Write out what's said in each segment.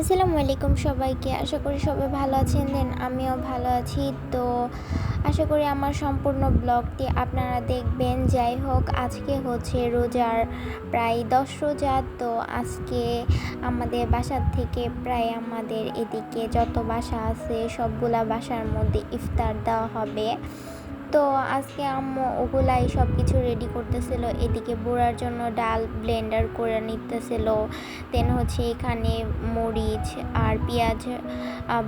আসসালামু আলাইকুম সবাইকে। আশা করি সবাই ভালো আছেন। আমিও ভালো আছি। তো আশা করি আমার সম্পূর্ণ ব্লগটি আপনারা দেখবেন। যাই হোক, আজকে হচ্ছে রোজার প্রায় 10 রোজা। তো আজকে আমাদের বাসার থেকে প্রায় আমাদের এদিকে যত বাসা আছে সবগুলা বাসার মধ্যে ইফতার দেওয়া হবে। তো আজকে আম্মু ওগুলাই সব কিছু রেডি করতেছিল। এদিকে বুড়ার জন্য ডাল ব্লেন্ডার করে নিতেছিল। দেন হচ্ছে এখানে মরিচ আর পেঁয়াজ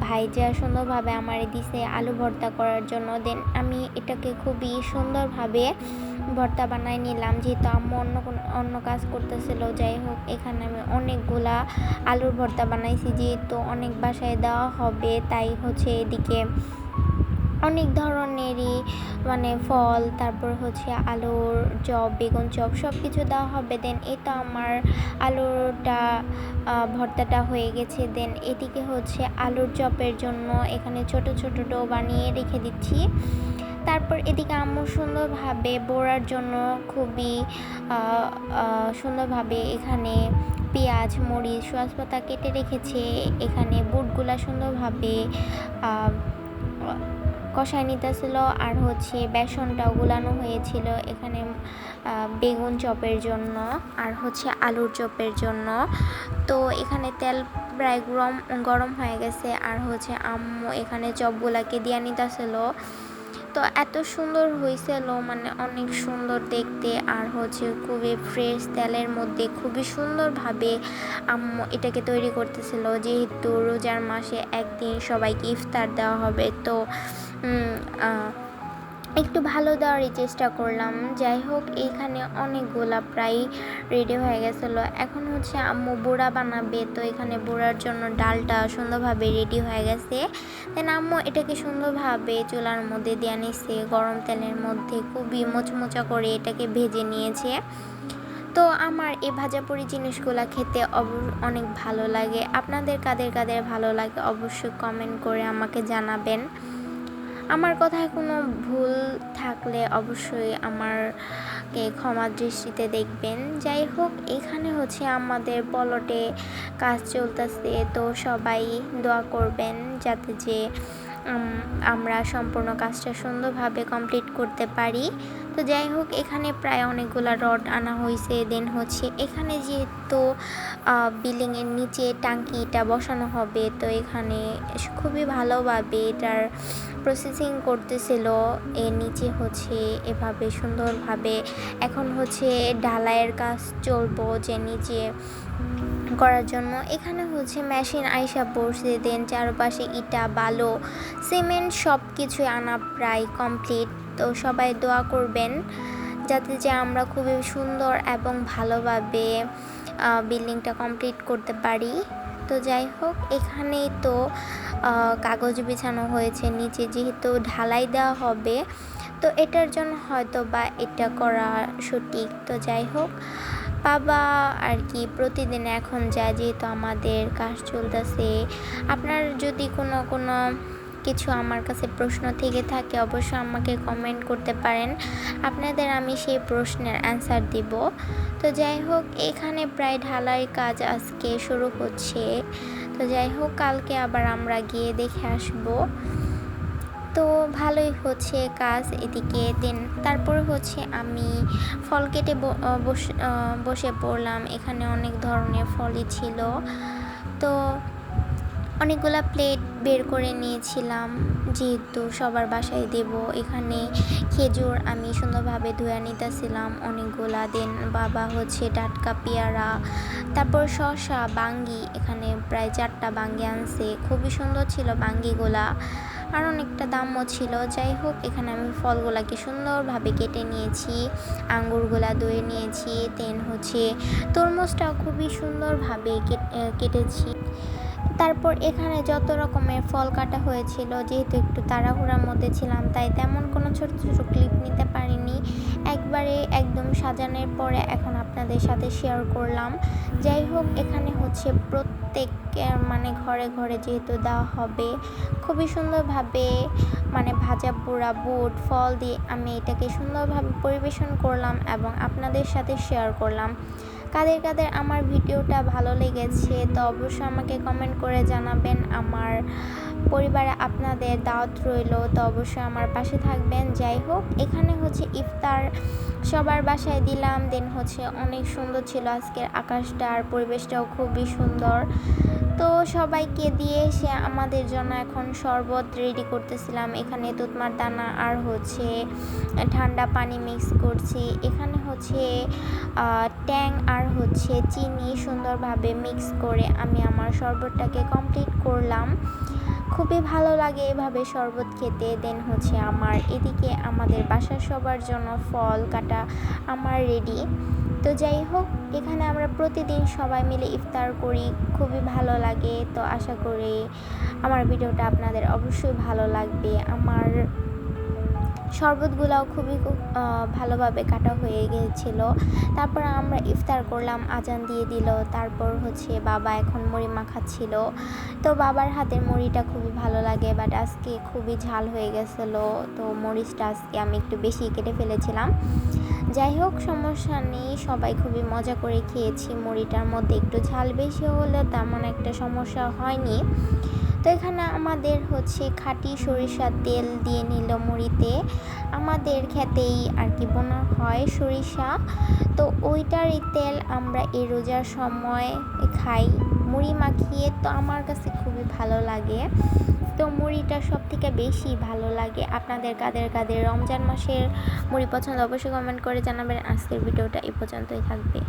ভাইজা সুন্দরভাবে আমারে দিছে আলু ভর্তা করার জন্য। দেন আমি এটাকে খুবই সুন্দরভাবে ভর্তা বানাই নিলাম, যেহেতু আম্মু অন্য কাজ করতেছিল। যাই হোক, এখানে আমি অনেকগুলা আলুর ভর্তা বানাইছি, যেহেতু অনেক বাসায় দেওয়া হবে। তাই হচ্ছে এদিকে অনেক ধরনেরই ফল, তারপর হচ্ছে আলুর চপ, বেগুন চপ সব কিছু দেওয়া হবে। দেন এটা আমার আলুরটা ভর্তাটা হয়ে গেছে। দেন এদিকে হচ্ছে আলুর চপের জন্য এখানে ছোট ছোট ডো বানিয়ে রেখে দিচ্ছি। তারপর এদিকে আম্মু সুন্দরভাবে বোড়ার জন্য খুবই সুন্দরভাবে এখানে পেঁয়াজ, মরিচ, সয়াজ পাতা কেটে রেখেছে। এখানে বুটগুলা সুন্দরভাবে কষায় নিতেছিল। আর হচ্ছে বেসনটাও গুলানো হয়েছিল এখানে বেগুন চপের জন্য আর হচ্ছে আলুর চপের জন্য। তো এখানে তেল প্রায় গরম হয়ে গেছে। আর হচ্ছে আম্মু এখানে চপগুলাকে দিয়ে নিতেছিল। তো এত সুন্দর হয়েছিল, অনেক সুন্দর দেখতে। আর হচ্ছে খুবই ফ্রেশ তেলের মধ্যে খুবই সুন্দরভাবে আম্মু এটাকে তৈরি করতেছিল, যেহেতু রোজার মাসে একদিন সবাইকে ইফতার দেওয়া হবে। তো একটু ভালো দেওয়ারই চেষ্টা করলাম। যাই হোক, এইখানে অনেকগুলা প্রায় রেডি হয়ে গেছিলো। এখন হচ্ছে আম্মু বোড়া বানাবে। তো এখানে বোড়ার জন্য ডালটা সুন্দরভাবে রেডি হয়ে গেছে। দেন আম্মু এটাকে সুন্দরভাবে চুলার মধ্যে দিয়ে নিচ্ছে, গরম তেলের মধ্যে খুবই মোচমোচা করে এটাকে ভেজে নিয়েছে। তো আমার এই ভাজাপুরি জিনিসগুলো খেতে অনেক ভালো লাগে। আপনাদের কাদের কাদের ভালো লাগে অবশ্যই কমেন্ট করে আমাকে জানাবেন। আমার কথায় কোনো ভুল থাকলে অবশ্যই আমারকে ক্ষমা দৃষ্টিতে দেখবেন। যাই হোক, এখানে হচ্ছে আমাদের পলটে কাজ চলতেছে। তো সবাই দোয়া করবেন যাতে যে আমরা সম্পূর্ণ কাজটা সুন্দরভাবে কমপ্লিট করতে পারি। তো যাই হোক, এখানে প্রায় অনেকগুলো রড আনা হয়েছে। দেন হচ্ছে এখানে যেহেতু বিল্ডিংয়ের নিচে টাঙ্কিটা বসানো হবে, তো এখানে খুবই ভালোভাবে এটার প্রসেসিং করতেছিল। এর নিচে হচ্ছে এভাবে সুন্দরভাবে এখন হচ্ছে ঢালাইয়ের কাজ চলবো, যে নিচে করার জন্য। এখানে হচ্ছে মেশিন আইসা পড়ছে। দেন চারপাশে ইটা, বালু, সিমেন্ট সব কিছু আনা প্রায় কমপ্লিট। তো সবাই দোয়া করবেন যাতে যে আমরা খুবই সুন্দর এবং ভালোভাবে বিল্ডিংটা কমপ্লিট করতে পারি। তো যাই হোক, এখানেই তো কাগজ বিছানো হয়েছে নিচে, যেহেতু ঢালাই দেওয়া হবে। তো এটার জন্য হয়তো বা এটা করা সঠিক। তো যাই হোক, বাবা আর কি প্রতিদিন এখন যায়, যেহেতু আমাদের কাজ চলতেছে। আপনার যদি কোনো কিছু আমার কাছে প্রশ্ন থেকে থাকে অবশ্যই আমাকে কমেন্ট করতে পারেন। আপনাদের আমি সেই প্রশ্নের অ্যান্সার দিব। তো যাই হোক, এখানে প্রায় ঢালাই কাজ আজকে শুরু হচ্ছে। তো যাই হোক, কালকে আবার আমরা গিয়ে দেখে আসব। তো ভালোই হচ্ছে কাজ এদিকে। দেন তারপরে হচ্ছে আমি ফল কেটে বসে পড়লাম। এখানে অনেক ধরনের ফলই ছিল। তো অনেকগুলা প্লেট বের করে নিয়েছিলাম, যেহেতু সবার বাসায় দেব। এখানে খেজুর আমি সুন্দরভাবে ধুয়ে নিতেছিলাম অনেকগুলা। দেন বাবা হচ্ছে টাটকা পেয়ারা, তারপর শসা, বাঙ্গি, এখানে প্রায় 4টা বাঙ্গি আনছে। খুবই সুন্দর ছিল বাঙ্গিগুলা, আর অনেকটা দামও ছিল। যাই হোক, এখানে আমি ফলগুলাকে সুন্দরভাবে কেটে নিয়েছি, আঙ্গুরগুলা ধুয়ে নিয়েছি। দেন হচ্ছে তরমুজটাও খুবই সুন্দরভাবে কেটেছি। তারপর এখানে যত রকমের ফল কাটা হয়েছিল, যেহেতু একটু তাড়াহুড়ার মধ্যে ছিলাম তাই তেমন কোনো ছোট ছোট ক্লিপ নিতে পারিনি। একবারে একদম সাজানোর পরে এখন আপনাদের সাথে শেয়ার করলাম। যাই হোক, এখানে হচ্ছে প্রত্যেকের ঘরে ঘরে যেহেতু দেওয়া হবে, খুবই সুন্দরভাবে ভাজা পোড়া বুট ফল দিয়ে আমি এটাকে সুন্দরভাবে পরিবেশন করলাম এবং আপনাদের সাথে শেয়ার করলাম। কাদের কাদের আমার ভিডিওটা ভালো লেগেছে তো অবশ্যই আমাকে কমেন্ট করে জানাবেন। আমার পরিবারে আপনাদের দাওয়াত রইল, তো অবশ্যই আমার পাশে থাকবেন। যাই হোক, এখানে হচ্ছে ইফতার সবার বাসায় দিলাম। দেন হচ্ছে অনেক সুন্দর ছিল আজকের আকাশটা, আর পরিবেশটাও খুবই সুন্দর। তো সবাইকে দিয়ে এসে আমাদের জন্য এখন শরবত রেডি করতেছিলাম। এখানে তুতমার দানা আর হচ্ছে ঠান্ডা পানি মিক্স করছি। এখানে হচ্ছে ট্যাং আর হচ্ছে চিনি সুন্দরভাবে মিক্স করে আমি আমার শরবতটাকে কমপ্লিট করলাম। খুবই ভালো লাগে এভাবে শরবত খেতে। দেন হচ্ছে আমার এদিকে আমাদের বাসার সবার জন্য ফল কাটা আমার রেডি। তো যাই হোক, এখানে আমরা প্রতিদিন সবাই মিলে ইফতার করি, খুবই ভালো লাগে। তো আশা করি আমার ভিডিওটা আপনাদের অবশ্যই ভালো লাগবে। আমার শরবতগুলাও খুবই ভালোভাবে কাটা হয়ে গিয়েছিল। তারপর আমরা ইফতার করলাম, আজান দিয়ে দিল। তারপর হচ্ছে বাবা এখন মুড়ি মাখাচ্ছিল। তো বাবার হাতের মুড়িটা খুবই ভালো লাগে, বাট আজকে খুবই ঝাল হয়ে গেছিলো, তো মরিচটা আজকে আমি একটু বেশি কেটে ফেলেছিলাম। যাই হোক, সমস্যা নেই, সবাই খুবই মজা করে খেয়েছি। মুড়িটার মধ্যে একটু ঝাল বেশি হলেও তেমন একটা সমস্যা হয়নি। তো এখানে আমাদের হচ্ছে খাঁটি সরিষার তেল দিয়ে নিল মুড়িতে। আমাদের খেতেই আর কি বোনা হয় সরিষা, তো ওইটারই তেল আমরা এই রোজার সময় খাই মুড়ি মাখিয়ে। তো আমার কাছে খুবই ভালো লাগে, তো মুড়িটা সব থেকে বেশি ভালো লাগে। আপনাদের কাদের কাদের রমজান মাসের মুড়ি পছন্দ অবশ্যই কমেন্ট করে জানাবেন। আজকের ভিডিওটা এই পর্যন্তই থাকবে।